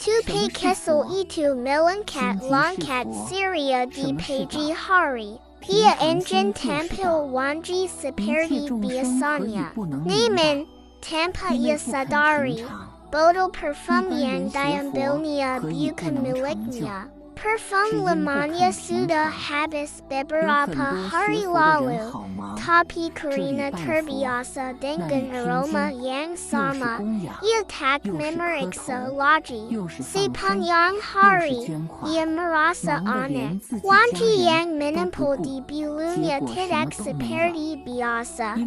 tupai kecil itu melengkat longkat ceria di pagi hari. Ia engine tampil wangi seperti biasanya. Namun, tanpa ia sadari, botol parfum yang diambilnya bukan miliknya. Parfum lamanya sudah habis beberapa hari lalu, tapi karena terbiasa dengan aroma yang sama, ia tak memeriksa lagi. Sepanjang hari, ia merasa aneh. Wangi yang menempel di bulunya tidak seperti biasa,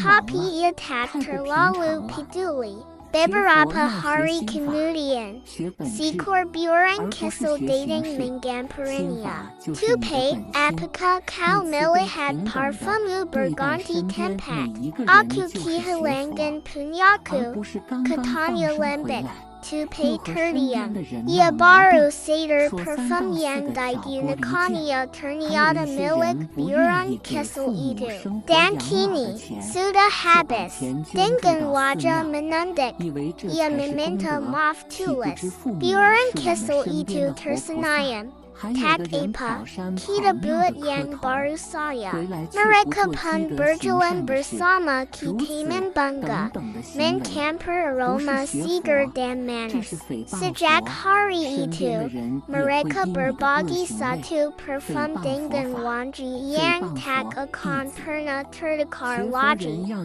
tapi ia tak terlalu peduli. Beberapa hari kemudian, seekor burung kecil datang menghampirinya. Tupai, apakah kau melihat parfummu berganti tempat? Aku kehilangan punyaku, katanya lembut. Tupai terdiam. Ia baru sadar parfum yang digunakannya ternyata milik burung kecil itu. Dan kini, sudah habis. Dengan wajah menunduk, ia meminta maaf tulus. Burung kecil itu tersenyum. Tak apa, kita buat yang baru saja. Mereka pun berjalan bersama kita membangga, mencampur aroma segar dan manis. Sejak hari itu, mereka berbagi satu parfum dengan wangi yang tak akan pernah tertukar lagi.